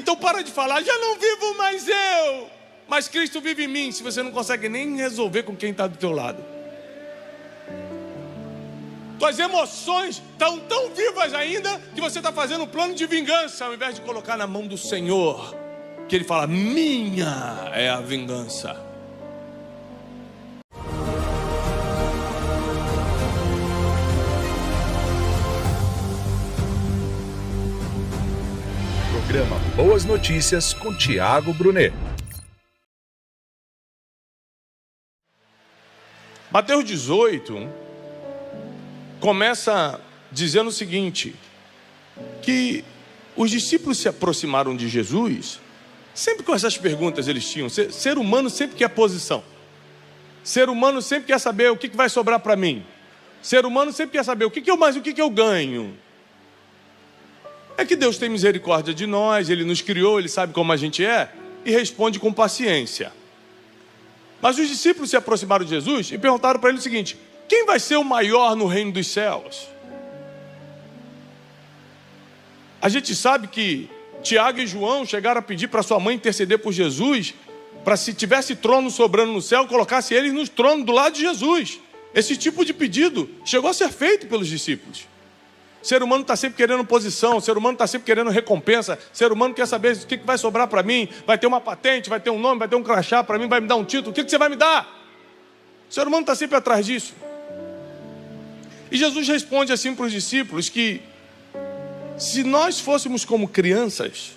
Então para de falar, já não vivo mais eu, mas Cristo vive em mim, se você não consegue nem resolver com quem está do teu lado. Tuas emoções estão tão vivas ainda que você está fazendo um plano de vingança, ao invés de colocar na mão do Senhor, que Ele fala, minha é a vingança. Programa Boas Notícias com Tiago Brunet. Mateus 18 começa dizendo o seguinte, que os discípulos se aproximaram de Jesus, sempre com essas perguntas eles tinham. Ser humano sempre quer posição. Ser humano sempre quer saber o que vai sobrar para mim. Ser humano sempre quer saber o que eu ganho. É que Deus tem misericórdia de nós, Ele nos criou, Ele sabe como a gente é e responde com paciência. Mas os discípulos se aproximaram de Jesus e perguntaram para Ele o seguinte, quem vai ser o maior no reino dos céus? A gente sabe que Tiago e João chegaram a pedir para sua mãe interceder por Jesus, para se tivesse trono sobrando no céu, colocasse eles no trono do lado de Jesus. Esse tipo de pedido chegou a ser feito pelos discípulos. O ser humano está sempre querendo posição, o ser humano está sempre querendo recompensa, o ser humano quer saber o que vai sobrar para mim, vai ter uma patente, vai ter um nome, vai ter um crachá para mim, vai me dar um título, o que você vai me dar? O ser humano está sempre atrás disso. E Jesus responde assim para os discípulos que se nós fôssemos como crianças,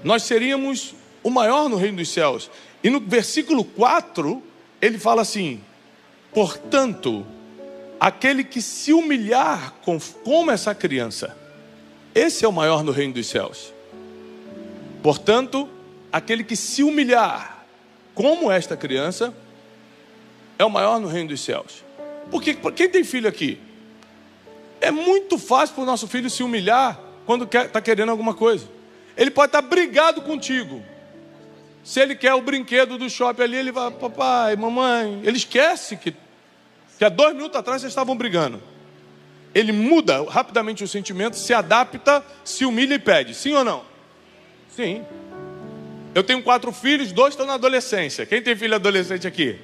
nós seríamos o maior no reino dos céus. E no versículo 4, ele fala assim, portanto, aquele que se humilhar como essa criança, esse é o maior no reino dos céus. Portanto, aquele que se humilhar como esta criança, é o maior no reino dos céus. Porque quem tem filho aqui? É muito fácil para o nosso filho se humilhar quando está querendo alguma coisa. Ele pode estar brigado contigo. Se ele quer o brinquedo do shopping ali, ele vai, papai, mamãe. Ele esquece que há 2 minutos atrás vocês estavam brigando. Ele muda rapidamente o sentimento, se adapta, se humilha e pede. Sim ou não? Sim. Eu tenho 4 filhos, 2 estão na adolescência. Quem tem filho adolescente aqui?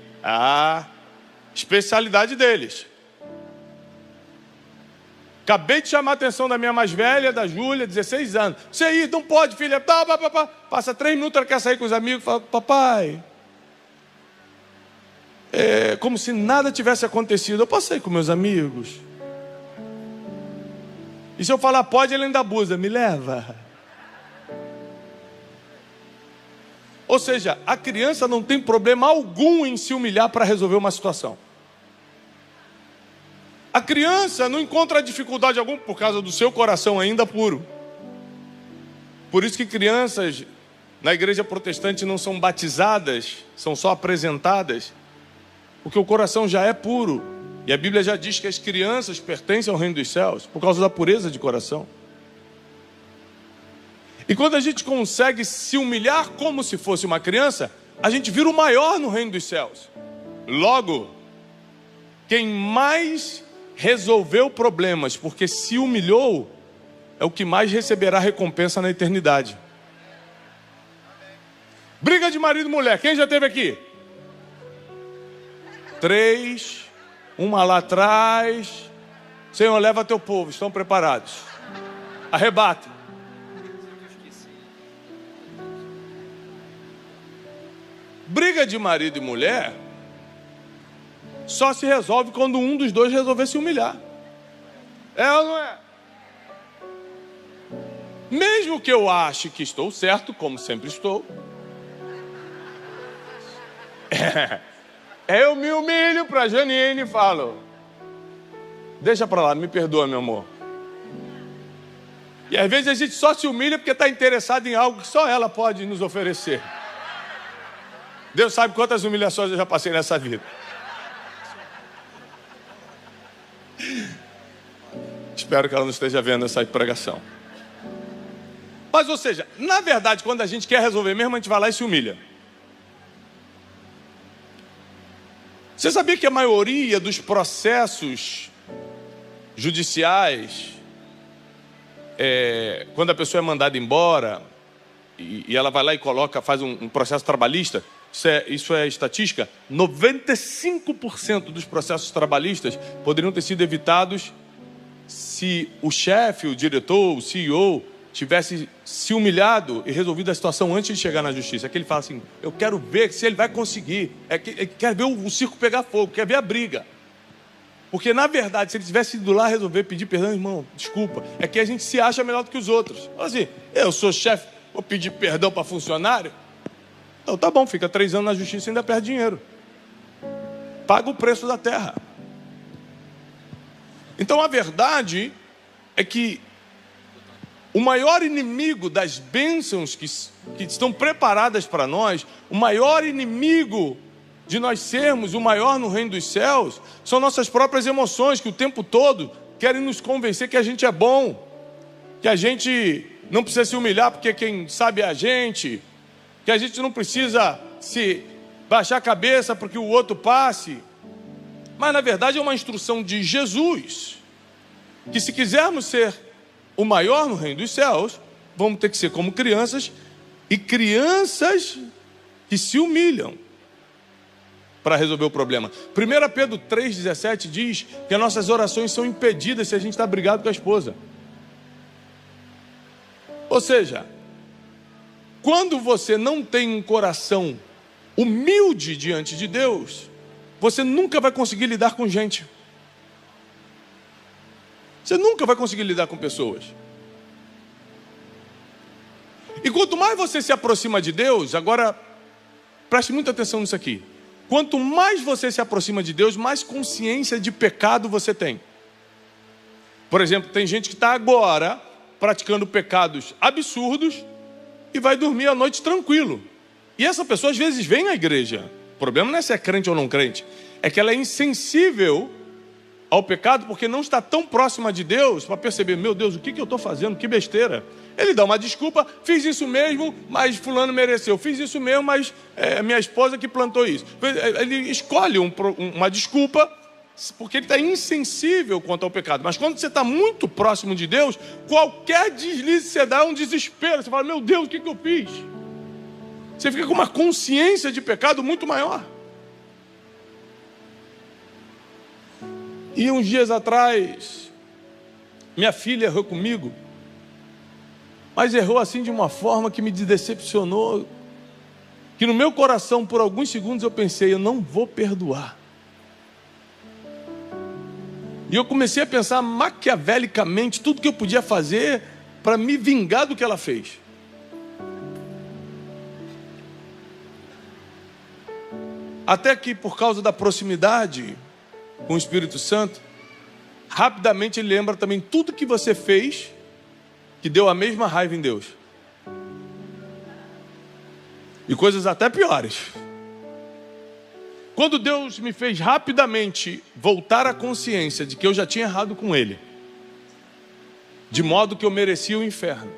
Especialidade deles. Acabei de chamar a atenção da minha mais velha, da Júlia, 16 anos. Você aí, não pode, filha. Passa 3 minutos, ela quer sair com os amigos. Fala, papai, é como se nada tivesse acontecido. Eu posso sair com meus amigos? E se eu falar pode, ele ainda abusa. Me leva. Ou seja, a criança não tem problema algum em se humilhar para resolver uma situação. A criança não encontra dificuldade alguma por causa do seu coração ainda puro. Por isso que crianças na igreja protestante não são batizadas, são só apresentadas, porque o coração já é puro. E a Bíblia já diz que as crianças pertencem ao reino dos céus por causa da pureza de coração. E quando a gente consegue se humilhar como se fosse uma criança, a gente vira o maior no reino dos céus. Logo, quem mais resolveu problemas porque se humilhou é o que mais receberá recompensa na eternidade. Briga de marido e mulher, quem já teve aqui? 3, uma lá atrás. Senhor, leva teu povo, estão preparados. Arrebata. Briga de marido e mulher só se resolve quando um dos dois resolver se humilhar. É ou não é? Mesmo que eu ache que estou certo, como sempre estou, eu me humilho para Janine e falo, deixa para lá, me perdoa, meu amor. E às vezes a gente só se humilha porque está interessado em algo que só ela pode nos oferecer. Deus sabe quantas humilhações eu já passei nessa vida. Espero que ela não esteja vendo essa pregação. Mas, ou seja, na verdade, quando a gente quer resolver mesmo, a gente vai lá e se humilha. Você sabia que a maioria dos processos judiciais quando a pessoa é mandada embora, e ela vai lá e faz um processo trabalhista, isso é estatística, 95% dos processos trabalhistas poderiam ter sido evitados se o chefe, o diretor, o CEO tivesse se humilhado e resolvido a situação antes de chegar na justiça. É que ele fala assim, eu quero ver se ele vai conseguir, ele quer ver o circo pegar fogo, quer ver a briga. Porque, na verdade, se ele tivesse ido lá resolver pedir perdão, irmão, desculpa, é que a gente se acha melhor do que os outros. Fala assim, eu sou chefe, vou pedir perdão para funcionário? Então tá bom, fica 3 anos na justiça e ainda perde dinheiro. Paga o preço da terra. Então a verdade é que o maior inimigo das bênçãos que estão preparadas para nós, o maior inimigo de nós sermos o maior no reino dos céus, são nossas próprias emoções, que o tempo todo querem nos convencer que a gente é bom, que a gente não precisa se humilhar porque quem sabe é a gente, que a gente não precisa se baixar a cabeça porque o outro passe. Mas na verdade é uma instrução de Jesus, que se quisermos ser o maior no reino dos céus, vamos ter que ser como crianças, e crianças que se humilham para resolver o problema. 1 Pedro 3,17 diz que as nossas orações são impedidas se a gente está brigado com a esposa. Ou seja, quando você não tem um coração humilde diante de Deus, você nunca vai conseguir lidar com gente. Você nunca vai conseguir lidar com pessoas. E quanto mais você se aproxima de Deus, agora preste muita atenção nisso aqui. Quanto mais você se aproxima de Deus, mais consciência de pecado você tem. Por exemplo, tem gente que está agora praticando pecados absurdos e vai dormir à noite tranquilo. E essa pessoa às vezes vem à igreja. O problema não é se é crente ou não crente. É que ela é insensível ao pecado porque não está tão próxima de Deus para perceber, meu Deus, o que eu estou fazendo? Que besteira. Ele dá uma desculpa, fiz isso mesmo, mas fulano mereceu. Fiz isso mesmo, mas minha esposa que plantou isso. Ele escolhe uma desculpa porque ele está insensível quanto ao pecado. Mas quando você está muito próximo de Deus, qualquer deslize que você dá é um desespero. Você fala, meu Deus, o que eu fiz? Você fica com uma consciência de pecado muito maior. E uns dias atrás, minha filha errou comigo, mas errou assim de uma forma que me decepcionou, que no meu coração, por alguns segundos, eu pensei, eu não vou perdoar. E eu comecei a pensar maquiavelicamente tudo que eu podia fazer para me vingar do que ela fez. Até que, por causa da proximidade com o Espírito Santo, rapidamente ele lembra também tudo que você fez que deu a mesma raiva em Deus. E coisas até piores. Quando Deus me fez rapidamente voltar à consciência de que eu já tinha errado com Ele, de modo que eu merecia o inferno,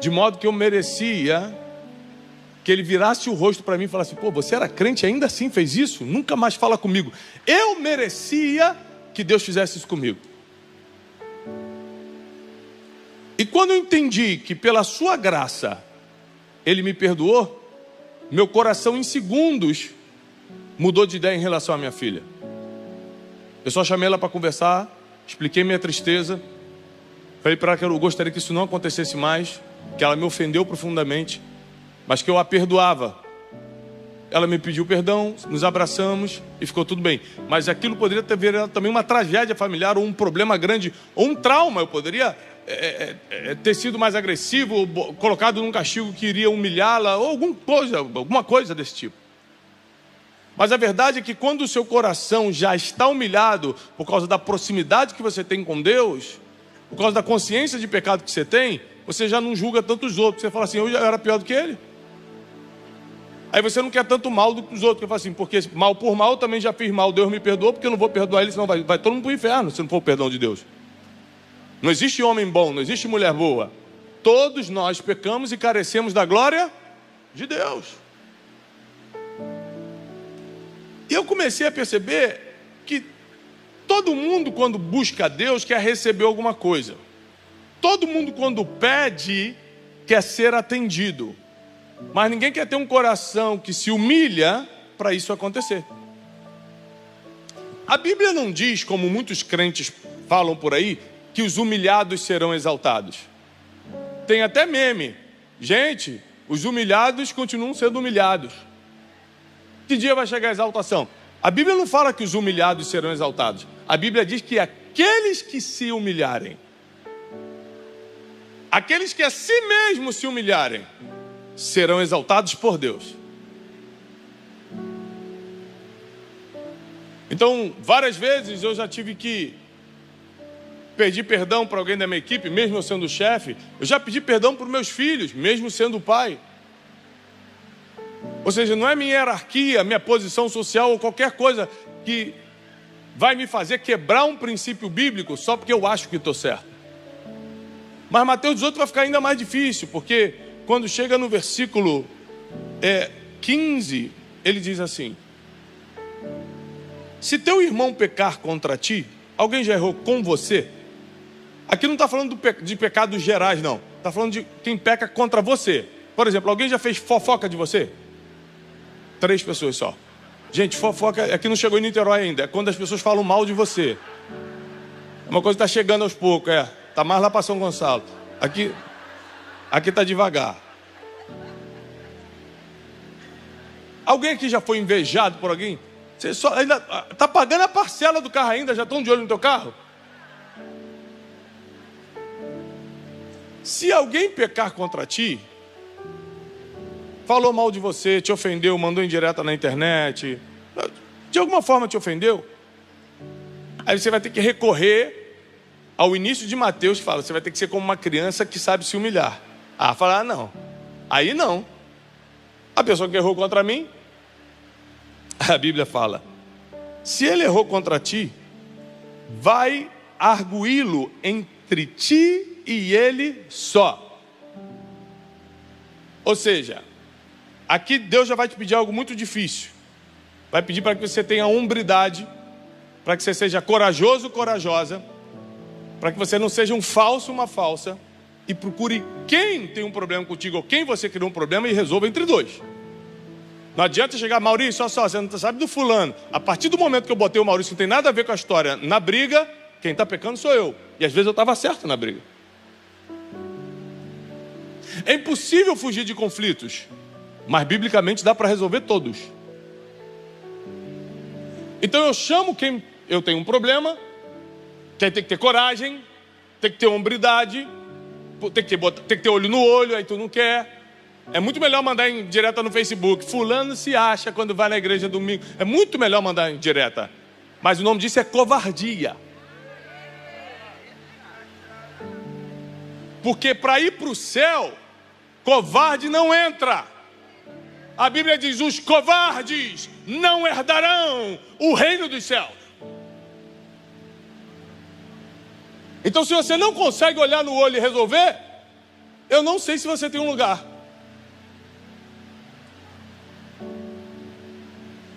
de modo que eu merecia que Ele virasse o rosto para mim e falasse, pô, você era crente e ainda assim fez isso? Nunca mais fala comigo. Eu merecia que Deus fizesse isso comigo. E quando eu entendi que pela sua graça Ele me perdoou, meu coração em segundos mudou de ideia em relação à minha filha. Eu só chamei ela para conversar, expliquei minha tristeza, falei para ela que eu gostaria que isso não acontecesse mais, que ela me ofendeu profundamente, mas que eu a perdoava. Ela me pediu perdão, nos abraçamos e ficou tudo bem. Mas aquilo poderia ter virado também uma tragédia familiar, ou um problema grande, ou um trauma. Eu poderia ter sido mais agressivo, ou colocado num castigo que iria humilhá-la, ou alguma coisa desse tipo. Mas a verdade é que quando o seu coração já está humilhado por causa da proximidade que você tem com Deus, por causa da consciência de pecado que você tem, você já não julga tanto os outros. Você fala assim, eu já era pior do que ele. Aí você não quer tanto mal do que os outros. Eu falo assim, porque mal por mal eu também já fiz mal. Deus me perdoou, porque eu não vou perdoar ele, senão vai todo mundo para o inferno, se não for o perdão de Deus. Não existe homem bom, não existe mulher boa. Todos nós pecamos e carecemos da glória de Deus. E eu comecei a perceber que todo mundo, quando busca a Deus, quer receber alguma coisa. todo mundo quando pede, quer ser atendido. Mas ninguém quer ter um coração que se humilha para isso acontecer. A Bíblia não diz, como muitos crentes falam por aí, que os humilhados serão exaltados. Tem até meme. Gente, os humilhados continuam sendo humilhados. Que dia vai chegar a exaltação? A Bíblia não fala que os humilhados serão exaltados. A Bíblia diz que aqueles que se humilharem, aqueles que a si mesmos se humilharem, serão exaltados por Deus. Então, várias vezes eu já tive que pedir perdão para alguém da minha equipe, mesmo eu sendo o chefe. Eu já pedi perdão para os meus filhos, mesmo sendo o pai. Ou seja, não é minha hierarquia, minha posição social ou qualquer coisa que vai me fazer quebrar um princípio bíblico só porque eu acho que estou certo. Mas Mateus 18 vai ficar ainda mais difícil, porque quando chega no versículo 15, ele diz assim: se teu irmão pecar contra ti, alguém já errou com você? Aqui não está falando de pecados gerais, não. Está falando de quem peca contra você. Por exemplo, alguém já fez fofoca de você? 3 pessoas só. Gente, fofoca aqui não chegou em Niterói ainda. É quando as pessoas falam mal de você. É uma coisa que está chegando aos poucos. Está mais lá para São Gonçalo. Aqui está devagar. Alguém aqui já foi invejado por alguém? Você só ainda está pagando a parcela do carro ainda, já estão de olho no teu carro? Se alguém pecar contra ti, falou mal de você, te ofendeu, mandou indireta na internet, de alguma forma te ofendeu, aí você vai ter que recorrer ao início de Mateus, que fala, você vai ter que ser como uma criança que sabe se humilhar. Falar, não. Aí não. A pessoa que errou contra mim, a Bíblia fala, se ele errou contra ti, vai arguí-lo entre ti e ele só. Ou seja, aqui Deus já vai te pedir algo muito difícil. Vai pedir para que você tenha hombridade, para que você seja corajoso, corajosa, para que você não seja um falso, uma falsa, e procure quem tem um problema contigo, ou quem você criou um problema, e resolva entre dois. Não adianta chegar, Maurício, só, você não sabe do fulano. A partir do momento que eu botei o Maurício, não tem nada a ver com a história, na briga, quem está pecando sou eu. E às vezes eu estava certo na briga. É impossível fugir de conflitos, mas biblicamente dá para resolver todos. Então eu chamo quem eu tenho um problema, que aí tem que ter coragem, tem que ter hombridade, tem que ter olho no olho, aí tu não quer. É muito melhor mandar em direta no Facebook. Fulano se acha quando vai na igreja domingo. É muito melhor mandar em direta. Mas o nome disso é covardia. Porque para ir para o céu, covarde não entra. A Bíblia diz, os covardes não herdarão o reino dos céus. Então se você não consegue olhar no olho e resolver, eu não sei se você tem um lugar.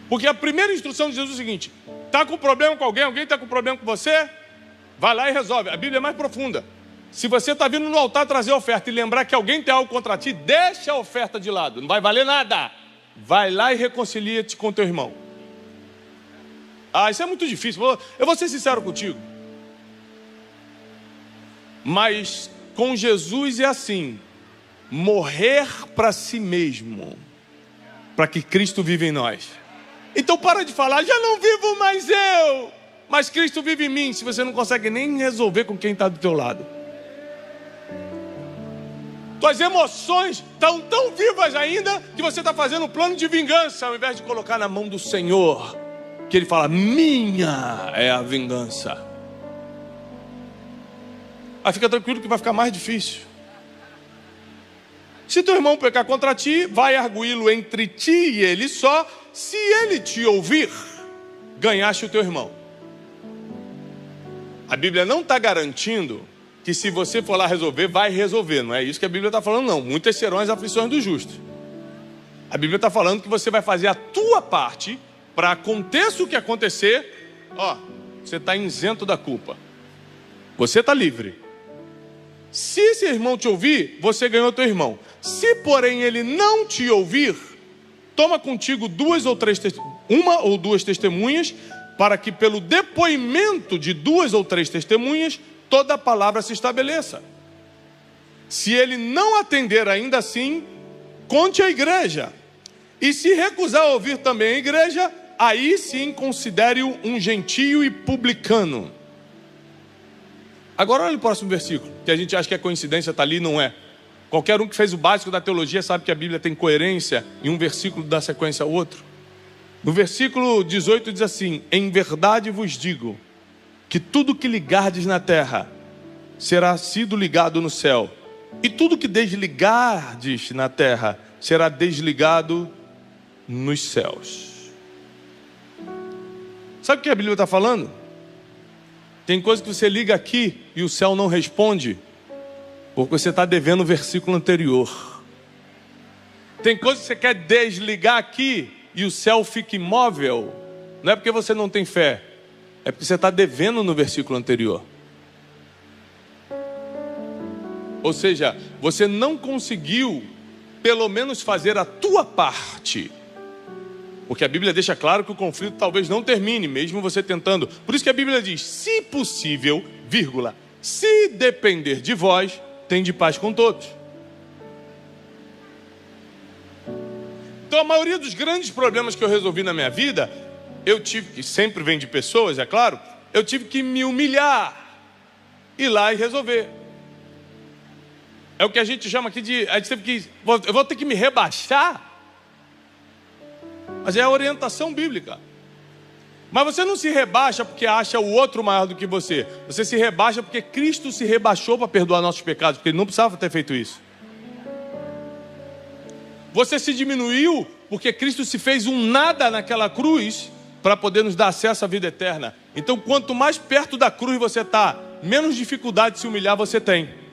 Porque a primeira instrução de Jesus é o seguinte: está com problema com alguém, alguém está com problema com você, vai lá e resolve. A Bíblia é mais profunda. Se você está vindo no altar trazer oferta e lembrar que alguém tem algo contra ti, deixa a oferta de lado, não vai valer nada. Vai lá e reconcilia-te com teu irmão. Isso é muito difícil, eu vou ser sincero contigo. Mas com Jesus é assim: morrer para si mesmo, para que Cristo vive em nós. Então para de falar, já não vivo mais eu, mas Cristo vive em mim. Se você não consegue nem resolver com quem está do teu lado, tuas emoções estão tão vivas ainda, que você está fazendo um plano de vingança, ao invés de colocar na mão do Senhor, que Ele fala, minha é a vingança. Fica tranquilo que vai ficar mais difícil. Se teu irmão pecar contra ti, vai arguí-lo entre ti e ele só. Se ele te ouvir, ganhaste o teu irmão. A Bíblia não está garantindo que se você for lá resolver, vai resolver. Não é isso que a Bíblia está falando, não. Muitas serão as aflições do justo. A Bíblia está falando que você vai fazer a tua parte para aconteça o que acontecer, você está isento da culpa. Você está livre. Se esse irmão te ouvir, você ganhou teu irmão. Se, porém, ele não te ouvir, toma contigo uma ou duas testemunhas, para que pelo depoimento de 2 ou 3 testemunhas, toda a palavra se estabeleça. Se ele não atender ainda assim, conte à igreja. E se recusar a ouvir também a igreja, aí sim considere-o um gentio e publicano. Agora olha o próximo versículo, que a gente acha que a coincidência está ali, não é. Qualquer um que fez o básico da teologia sabe que a Bíblia tem coerência e um versículo dá sequência ao outro. No versículo 18 diz assim: em verdade vos digo, que tudo que ligardes na terra, será sido ligado no céu. E tudo que desligardes na terra, será desligado nos céus. Sabe o que a Bíblia está falando? Tem coisa que você liga aqui e o céu não responde, porque você está devendo o versículo anterior. Tem coisa que você quer desligar aqui e o céu fica imóvel. Não é porque você não tem fé, é porque você está devendo no versículo anterior. Ou seja, você não conseguiu pelo menos fazer a tua parte. Porque a Bíblia deixa claro que o conflito talvez não termine, mesmo você tentando. Por isso que a Bíblia diz: se possível, vírgula, se depender de vós, tende paz com todos. Então a maioria dos grandes problemas que eu resolvi na minha vida, eu tive que, sempre vem de pessoas, é claro, eu tive que me humilhar, ir lá e resolver. É o que a gente chama aqui de, a gente teve que, eu vou ter que me rebaixar. Mas é a orientação bíblica. Mas você não se rebaixa porque acha o outro maior do que você. Você se rebaixa porque Cristo se rebaixou para perdoar nossos pecados, porque Ele não precisava ter feito isso. Você se diminuiu porque Cristo se fez um nada naquela cruz para poder nos dar acesso à vida eterna. Então, quanto mais perto da cruz você está, menos dificuldade de se humilhar você tem.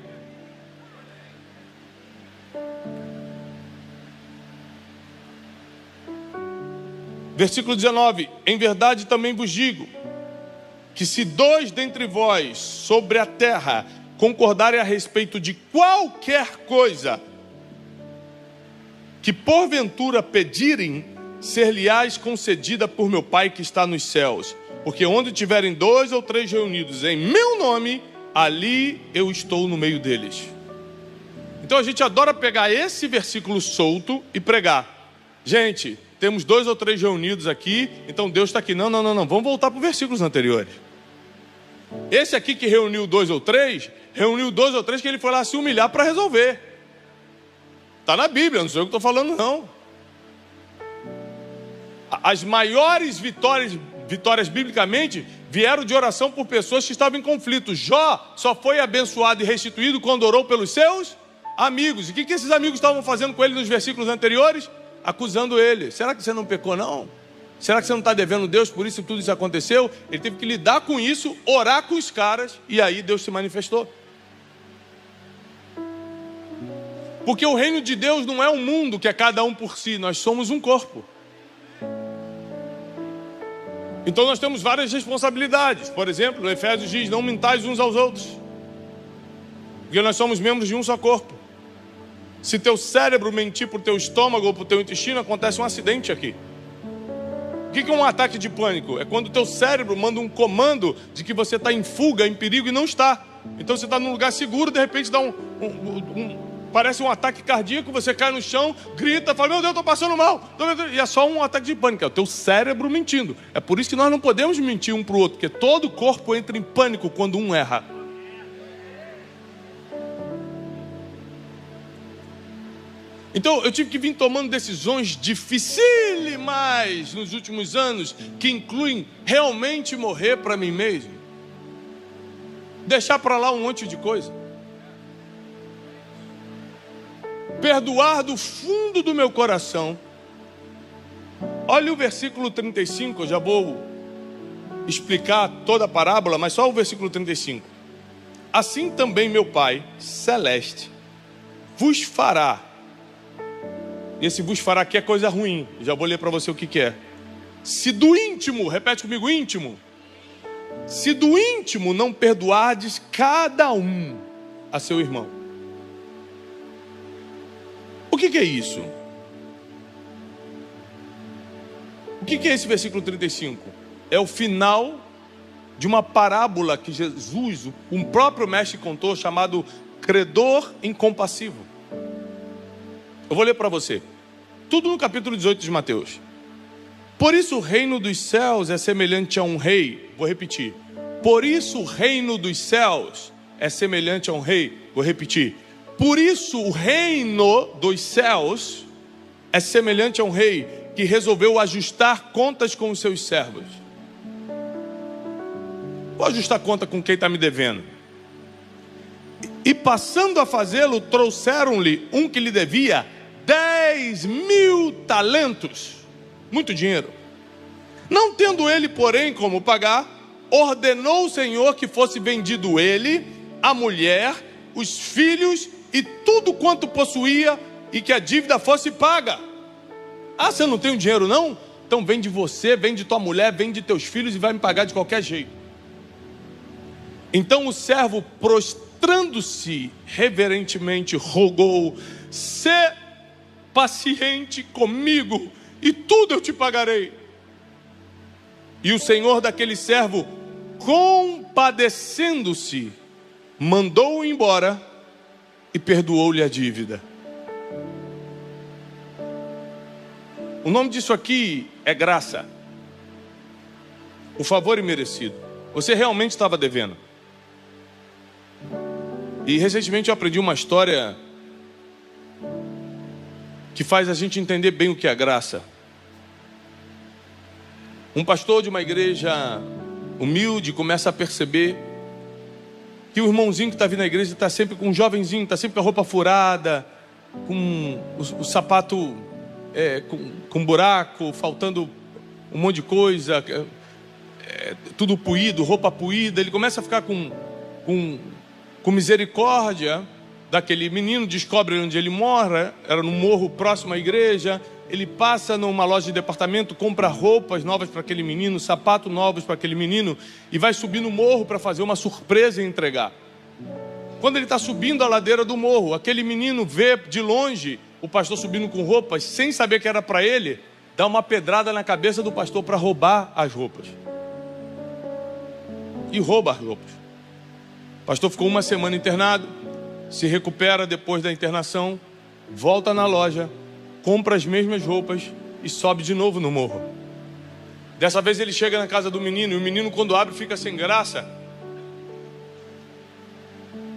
Versículo 19: em verdade também vos digo, que se 2 dentre vós sobre a terra concordarem a respeito de qualquer coisa que porventura pedirem, ser-lhe-ás concedida por meu Pai que está nos céus. Porque onde tiverem 2 ou 3 reunidos em meu nome, ali eu estou no meio deles. Então a gente adora pegar esse versículo solto e pregar. Gente, temos 2 ou 3 reunidos aqui, então Deus está aqui. Não. Vamos voltar para os versículos anteriores. Esse aqui que reuniu 2 ou 3, reuniu 2 ou 3 que ele foi lá se humilhar para resolver. Está na Bíblia, não sou eu que estou falando não. As maiores vitórias biblicamente vieram de oração por pessoas que estavam em conflito. Jó só foi abençoado e restituído quando orou pelos seus amigos. E o que esses amigos estavam fazendo com ele nos versículos anteriores? Acusando ele. Será que você não pecou não? Será que você não está devendo Deus, por isso tudo isso aconteceu? Ele teve que lidar com isso, orar com os caras, e aí Deus se manifestou. Porque o reino de Deus não é um mundo que é cada um por si, nós somos um corpo. Então nós temos várias responsabilidades. Por exemplo, Efésios diz: não mintais uns aos outros, porque nós somos membros de um só corpo. Se teu cérebro mentir para o teu estômago ou para o teu intestino, acontece um acidente aqui. O que é um ataque de pânico? É quando o teu cérebro manda um comando de que você está em fuga, em perigo, e não está. Então você está num lugar seguro, de repente dá parece um ataque cardíaco, você cai no chão, grita, fala: meu Deus, estou passando mal. E é só um ataque de pânico, é o teu cérebro mentindo. É por isso que nós não podemos mentir um para o outro, porque todo o corpo entra em pânico quando um erra. Então eu tive que vir tomando decisões dificílimas nos últimos anos, que incluem realmente morrer para mim mesmo, deixar para lá um monte de coisa, perdoar do fundo do meu coração. Olha o versículo 35, eu já vou explicar toda a parábola, mas só o versículo 35. Assim também meu Pai celeste vos fará. E esse vos fará aqui é coisa ruim. Já vou ler para você o que é. Se do íntimo, repete comigo, íntimo. Se do íntimo não perdoardes cada um a seu irmão. O que é isso? O que é esse versículo 35? É o final de uma parábola que Jesus, um próprio mestre, contou, chamado credor incompassivo. Eu vou ler para você. Tudo no capítulo 18 de Mateus. Por isso o reino dos céus é semelhante a um rei. Vou repetir. Por isso o reino dos céus é semelhante a um rei. Vou repetir. Por isso o reino dos céus é semelhante a um rei que resolveu ajustar contas com os seus servos. Vou ajustar conta com quem está me devendo. E passando a fazê-lo, trouxeram-lhe um que lhe devia 10.000 talentos. Muito dinheiro. Não tendo ele, porém, como pagar, ordenou o Senhor que fosse vendido ele, a mulher, os filhos e tudo quanto possuía, e que a dívida fosse paga. Ah, você não tem o dinheiro não? Então vende você, vende tua mulher, vende teus filhos e vai me pagar de qualquer jeito. Então o servo, prostrando-se reverentemente, rogou: sê paciente comigo e tudo eu te pagarei. E o senhor daquele servo, compadecendo-se, mandou-o embora e perdoou-lhe a dívida. O nome disso aqui é graça. O favor imerecido. Você realmente estava devendo. E recentemente eu aprendi uma história que faz a gente entender bem o que é graça. Um pastor de uma igreja humilde começa a perceber que o irmãozinho que está vindo na igreja está sempre com um jovenzinho, está sempre com a roupa furada, com o sapato com buraco, faltando um monte de coisa, tudo puído, roupa puída. Ele começa a ficar com misericórdia daquele menino, descobre onde ele mora, era no morro próximo à igreja. Ele passa numa loja de departamento, compra roupas novas para aquele menino, sapatos novos para aquele menino, e vai subir no morro para fazer uma surpresa e entregar. Quando ele está subindo a ladeira do morro, aquele menino vê de longe o pastor subindo com roupas, sem saber que era para ele, dá uma pedrada na cabeça do pastor para roubar as roupas. E rouba as roupas. O pastor ficou uma semana internado, se recupera depois da internação, volta na loja, compra as mesmas roupas e sobe de novo no morro. Dessa vez ele chega na casa do menino, e o menino, quando abre, fica sem graça.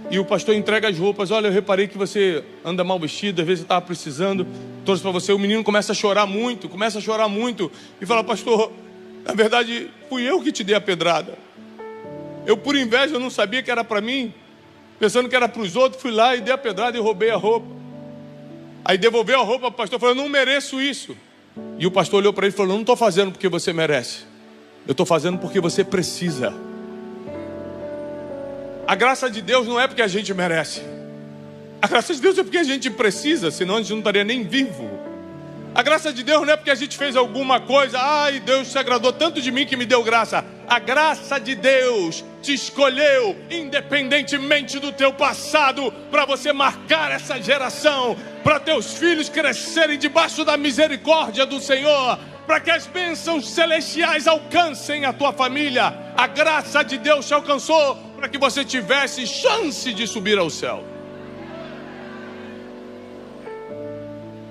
E o pastor entrega as roupas. Olha, eu reparei que você anda mal vestido, às vezes eu estava precisando, trouxe para você. O menino começa a chorar muito, e fala: pastor, na verdade fui eu que te dei a pedrada. Eu, por inveja, eu não sabia que era para mim, pensando que era para os outros, fui lá e dei a pedrada e roubei a roupa. Aí devolveu a roupa para o pastor, falou: eu não mereço isso. E o pastor olhou para ele e falou: não estou fazendo porque você merece, eu estou fazendo porque você precisa. A graça de Deus não é porque a gente merece. A graça de Deus é porque a gente precisa, senão a gente não estaria nem vivo. A graça de Deus não é porque a gente fez alguma coisa: ai, Deus se agradou tanto de mim que me deu graça. A graça de Deus te escolheu, independentemente do teu passado, para você marcar essa geração, para teus filhos crescerem debaixo da misericórdia do Senhor, para que as bênçãos celestiais alcancem a tua família. A graça de Deus te alcançou para que você tivesse chance de subir ao céu.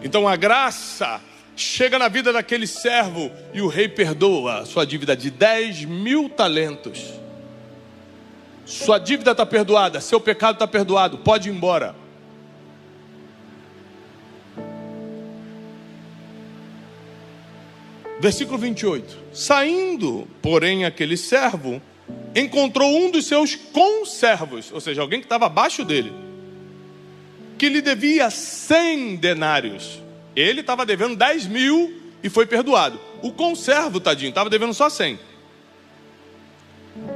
Então a graça chega na vida daquele servo e o rei perdoa a sua dívida de 10.000 talentos. Sua dívida está perdoada, seu pecado está perdoado, pode ir embora. Versículo 28. Saindo, porém, aquele servo encontrou um dos seus conservos, ou seja, alguém que estava abaixo dele, que lhe devia 100 denários. Ele estava devendo 10.000 e foi perdoado. O conservo, tadinho, estava devendo só 100.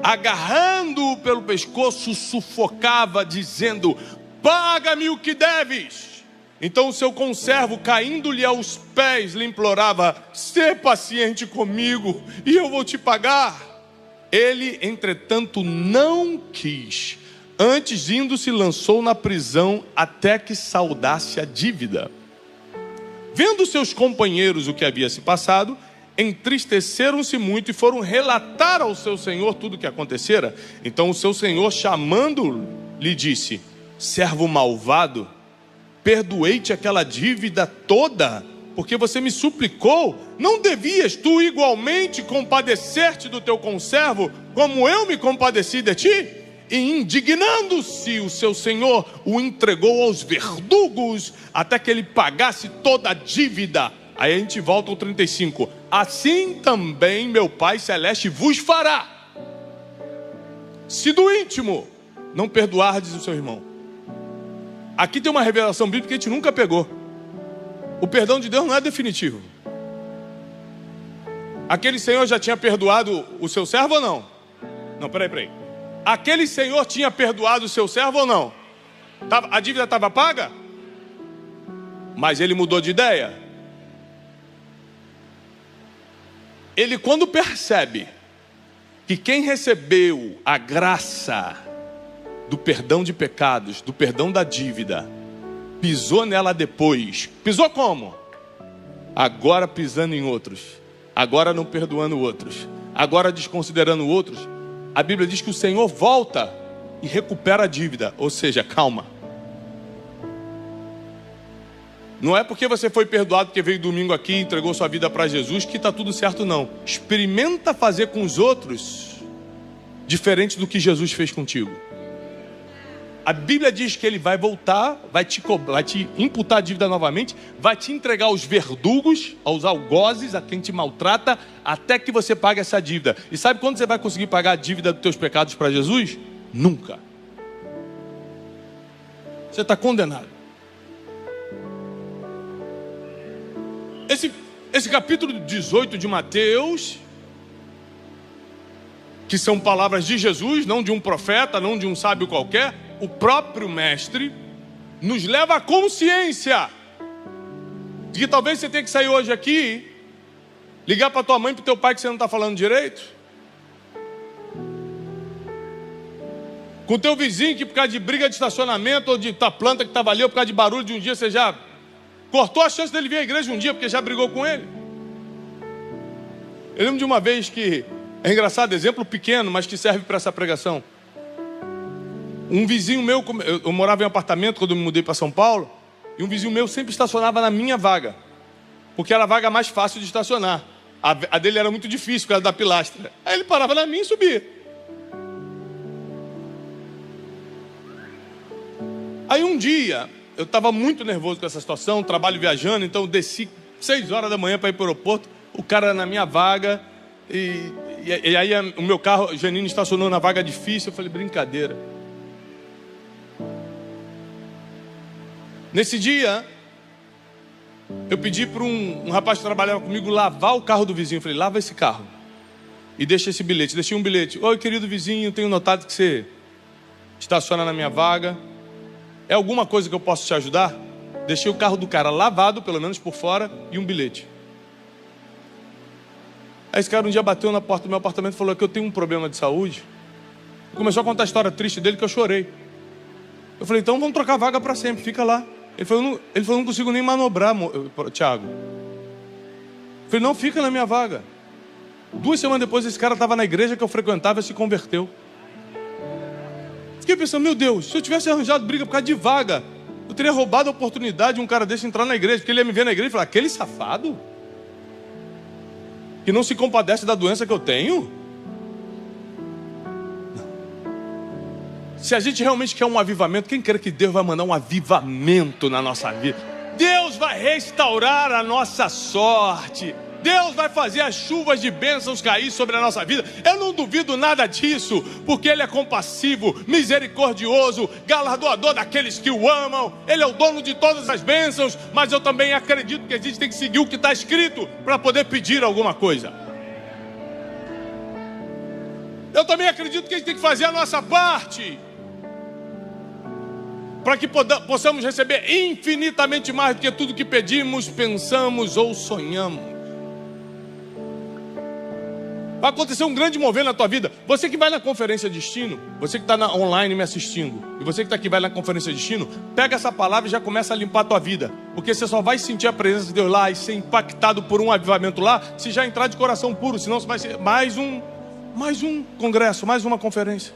Agarrando-o pelo pescoço, sufocava, dizendo: paga-me o que deves. Então o seu conservo, caindo-lhe aos pés, lhe implorava: sê paciente comigo e eu vou te pagar. Ele, entretanto, não quis, Antes, indo-se, lançou na prisão até que saldasse a dívida. Vendo seus companheiros o que havia se passado, entristeceram-se muito e foram relatar ao seu senhor tudo o que acontecera. Então o seu senhor, chamando-o, lhe disse: servo malvado, perdoei-te aquela dívida toda, porque você me suplicou. Não devias tu igualmente compadecer-te do teu conservo, como eu me compadeci de ti? E indignando-se, o seu senhor o entregou aos verdugos, até que ele pagasse toda a dívida. Aí a gente volta ao 35. Assim também meu Pai Celeste vos fará, se do íntimo não perdoardes o seu irmão. Aqui tem uma revelação bíblica que a gente nunca pegou. O perdão de Deus não é definitivo. Aquele senhor já tinha perdoado o seu servo ou não? Não, peraí. Aquele senhor tinha perdoado o seu servo ou não? A dívida estava paga? Mas ele mudou de ideia. Ele, quando percebe que quem recebeu a graça do perdão de pecados, do perdão da dívida, pisou nela depois. Pisou como? Agora pisando em outros, agora não perdoando outros, agora desconsiderando outros. A Bíblia diz que o Senhor volta e recupera a dívida. Ou seja, calma. Não é porque você foi perdoado, porque veio domingo aqui e entregou sua vida para Jesus, que está tudo certo, não. Experimenta fazer com os outros diferente do que Jesus fez contigo. A Bíblia diz que ele vai voltar, vai te imputar a dívida novamente, vai te entregar aos verdugos, aos algozes, a quem te maltrata, até que você pague essa dívida. E sabe quando você vai conseguir pagar a dívida dos teus pecados para Jesus? Nunca. Você está condenado. Esse capítulo 18 de Mateus, que são palavras de Jesus, não de um profeta, não de um sábio qualquer, o próprio mestre, nos leva à consciência de que talvez você tenha que sair hoje aqui, ligar para tua mãe e para o teu pai que você não está falando direito, com o teu vizinho que por causa de briga de estacionamento ou de tua planta que estava ali, ou por causa de barulho de um dia, você já cortou a chance dele vir à igreja um dia porque já brigou com ele. Eu lembro de uma vez que, é engraçado, exemplo pequeno, mas que serve para essa pregação. Um vizinho meu, eu morava em apartamento quando eu me mudei para São Paulo, e um vizinho meu sempre estacionava na minha vaga, porque era a vaga mais fácil de estacionar. A dele era muito difícil por causa da pilastra. Aí ele parava na minha e subia. Aí um dia, eu estava muito nervoso com essa situação, trabalho viajando, então eu desci 6 horas da manhã para ir para o aeroporto, o cara era na minha vaga, e aí o meu carro, Janine, estacionou na vaga difícil. Eu falei, brincadeira. Nesse dia, eu pedi para um rapaz que trabalhava comigo lavar o carro do vizinho. Eu falei, lava esse carro e deixa esse bilhete. Deixei um bilhete. Oi, querido vizinho, tenho notado que você estaciona na minha vaga. É alguma coisa que eu posso te ajudar? Deixei o carro do cara lavado, pelo menos por fora, e um bilhete. Aí esse cara um dia bateu na porta do meu apartamento e falou que eu tenho um problema de saúde. Começou a contar a história triste dele, que eu chorei. Eu falei, então vamos trocar vaga para sempre, fica lá. Ele falou, não consigo nem manobrar, Thiago. Eu falei, não, fica na minha vaga. 2 semanas depois, esse cara estava na igreja que eu frequentava e se converteu. Fiquei pensando, meu Deus, se eu tivesse arranjado briga por causa de vaga, eu teria roubado a oportunidade de um cara desse entrar na igreja, porque ele ia me ver na igreja e falar, aquele safado que não se compadece da doença que eu tenho. Se a gente realmente quer um avivamento, quem quer que Deus vai mandar um avivamento na nossa vida? Deus vai restaurar a nossa sorte. Deus vai fazer as chuvas de bênçãos cair sobre a nossa vida. Eu não duvido nada disso, porque Ele é compassivo, misericordioso, galardoador daqueles que o amam. Ele é o dono de todas as bênçãos, mas eu também acredito que a gente tem que seguir o que está escrito para poder pedir alguma coisa. Eu também acredito que a gente tem que fazer a nossa parte, para que possamos receber infinitamente mais do que tudo que pedimos, pensamos ou sonhamos. Vai acontecer um grande mover na tua vida. Você que vai na Conferência Destino, você que está online me assistindo, e você que está aqui vai na Conferência Destino, pega essa palavra e já começa a limpar a tua vida. Porque você só vai sentir a presença de Deus lá e ser impactado por um avivamento lá, se já entrar de coração puro. Senão você vai ser mais um congresso, mais uma conferência.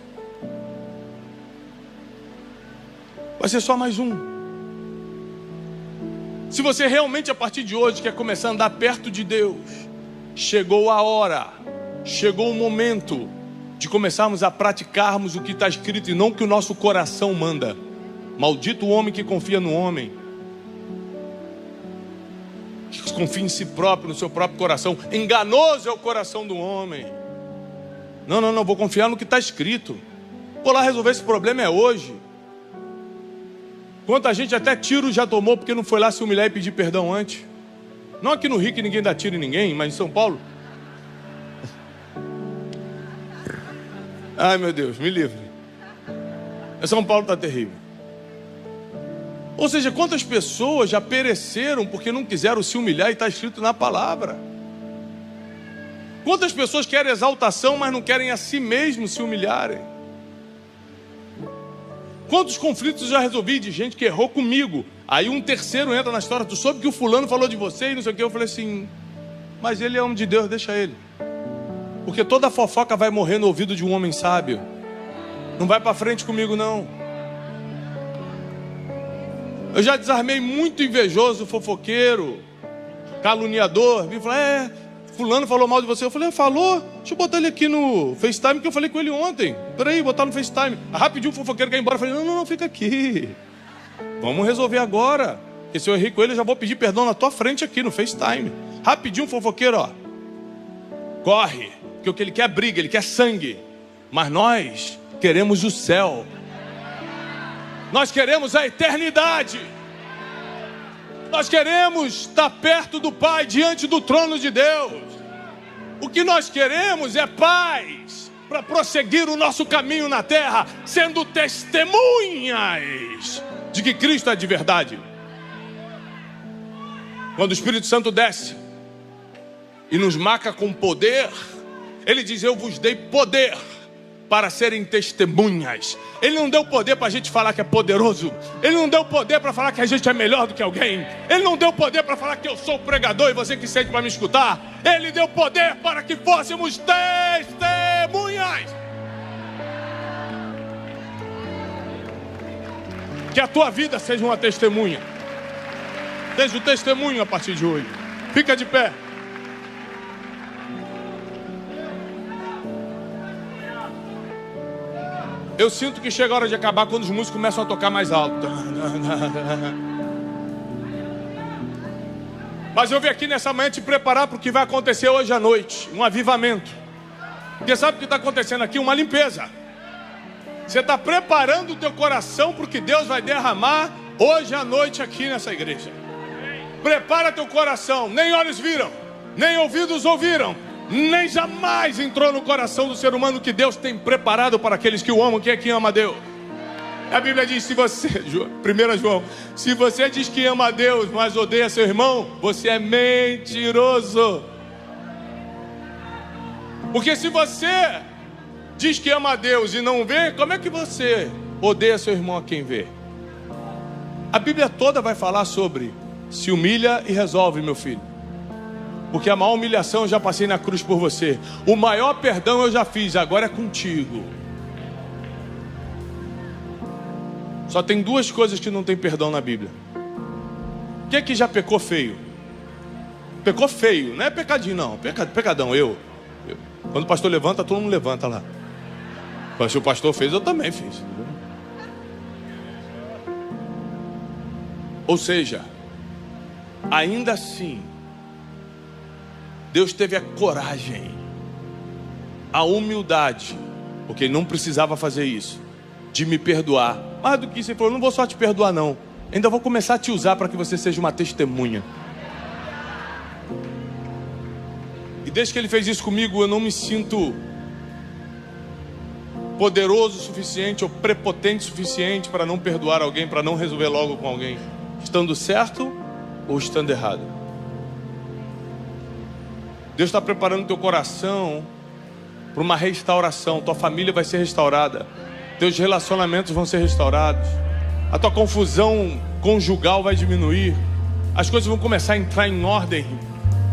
Vai ser só mais um. Se você realmente a partir de hoje quer começar a andar perto de Deus, chegou a hora, chegou o momento de começarmos a praticarmos o que está escrito e não o que o nosso coração manda. Maldito o homem que confia no homem, que confia em si próprio, no seu próprio coração. Enganoso é o coração do homem. Não, vou confiar no que está escrito. Vou lá resolver esse problema hoje. Quanta gente até tiro já tomou porque não foi lá se humilhar e pedir perdão antes. Não aqui no Rio que ninguém dá tiro em ninguém, mas em São Paulo. Ai meu Deus, me livre. São Paulo está terrível. Ou seja, quantas pessoas já pereceram porque não quiseram se humilhar e está escrito na palavra. Quantas pessoas querem exaltação, mas não querem a si mesmos se humilharem. Quantos conflitos eu já resolvi de gente que errou comigo. Aí um terceiro entra na história. Tu soube que o fulano falou de você e não sei o que. Eu falei assim, mas ele é homem de Deus, deixa ele. Porque toda fofoca vai morrer no ouvido de um homem sábio. Não vai para frente comigo não. Eu já desarmei muito invejoso, fofoqueiro, caluniador. Me falou, fulano falou mal de você. Eu falei, falou? Deixa eu botar ele aqui no FaceTime, que eu falei com ele ontem. Peraí, botar no FaceTime. Rapidinho o fofoqueiro quer ir embora. Eu falei, não, fica aqui. Vamos resolver agora. Porque se eu errei com ele, eu já vou pedir perdão na tua frente aqui no FaceTime. Rapidinho, fofoqueiro, ó. Corre. Porque o que ele quer é briga, ele quer sangue. Mas nós queremos o céu. Nós queremos a eternidade. Nós queremos estar perto do Pai, diante do trono de Deus. O que nós queremos é paz para prosseguir o nosso caminho na terra, sendo testemunhas de que Cristo é de verdade. Quando o Espírito Santo desce e nos marca com poder, Ele diz, eu vos dei poder para serem testemunhas. Ele não deu poder para a gente falar que é poderoso. Ele não deu poder para falar que a gente é melhor do que alguém. Ele não deu poder para falar que eu sou o pregador e você que sente para me escutar. Ele deu poder para que fôssemos testemunhas. Que a tua vida seja uma testemunha. Seja o testemunho a partir de hoje. Fica de pé. Eu sinto que chega a hora de acabar quando os músicos começam a tocar mais alto. Mas eu vim aqui nessa manhã te preparar para o que vai acontecer hoje à noite. Um avivamento. Porque sabe o que está acontecendo aqui? Uma limpeza. Você está preparando o teu coração para o que Deus vai derramar hoje à noite aqui nessa igreja. Prepara teu coração. Nem olhos viram, nem ouvidos ouviram, nem jamais entrou no coração do ser humano que Deus tem preparado para aqueles que o amam. Quem é que ama a Deus? A Bíblia diz, se você, 1 João, se você diz que ama a Deus, mas odeia seu irmão, você é mentiroso. Porque se você diz que ama a Deus e não vê, como é que você odeia seu irmão a quem vê? A Bíblia toda vai falar sobre se humilha e resolve, meu filho. Porque a maior humilhação eu já passei na cruz por você. O maior perdão eu já fiz, agora é contigo. Só tem duas coisas que não tem perdão na Bíblia. Quem é que já pecou feio? Pecou feio, não é pecadinho não. Pecadão, eu. Quando o pastor levanta, todo mundo levanta lá. Se o pastor fez, eu também fiz. Ou seja, ainda assim, Deus teve a coragem, a humildade, porque Ele não precisava fazer isso, de me perdoar. Mais do que isso, Ele falou, não vou só te perdoar não, ainda vou começar a te usar para que você seja uma testemunha. E desde que Ele fez isso comigo, eu não me sinto poderoso o suficiente ou prepotente o suficiente para não perdoar alguém, para não resolver logo com alguém, estando certo ou estando errado. Deus está preparando o teu coração para uma restauração. Tua família vai ser restaurada, teus relacionamentos vão ser restaurados, a tua confusão conjugal vai diminuir, as coisas vão começar a entrar em ordem,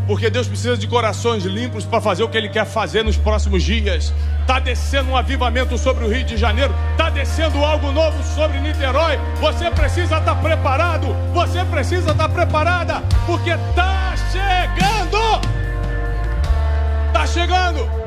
porque Deus precisa de corações limpos para fazer o que Ele quer fazer nos próximos dias. Está descendo um avivamento sobre o Rio de Janeiro, está descendo algo novo sobre Niterói. Você precisa estar preparado, você precisa estar preparada, porque está chegando! Está chegando!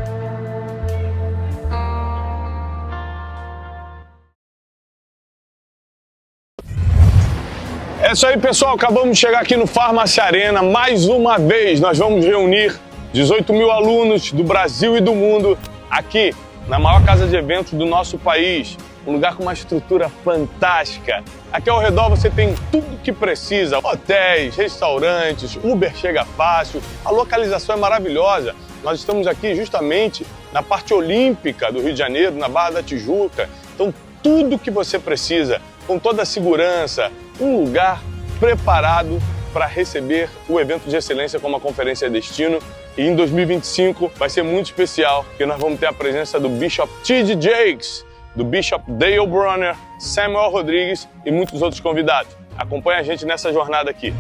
É isso aí, pessoal, acabamos de chegar aqui no Farmácia Arena. Mais uma vez nós vamos reunir 18 mil alunos do Brasil e do mundo aqui na maior casa de eventos do nosso país, um lugar com uma estrutura fantástica. Aqui ao redor você tem tudo que precisa, hotéis, restaurantes, Uber chega fácil, a localização é maravilhosa. Nós estamos aqui justamente na parte olímpica do Rio de Janeiro, na Barra da Tijuca, então tudo que você precisa, com toda a segurança, um lugar preparado para receber o evento de excelência como a Conferência Destino. E em 2025 vai ser muito especial, porque nós vamos ter a presença do Bishop T.D. Jakes, do Bishop Dale Bronner, Samuel Rodrigues e muitos outros convidados. Acompanhe a gente nessa jornada aqui.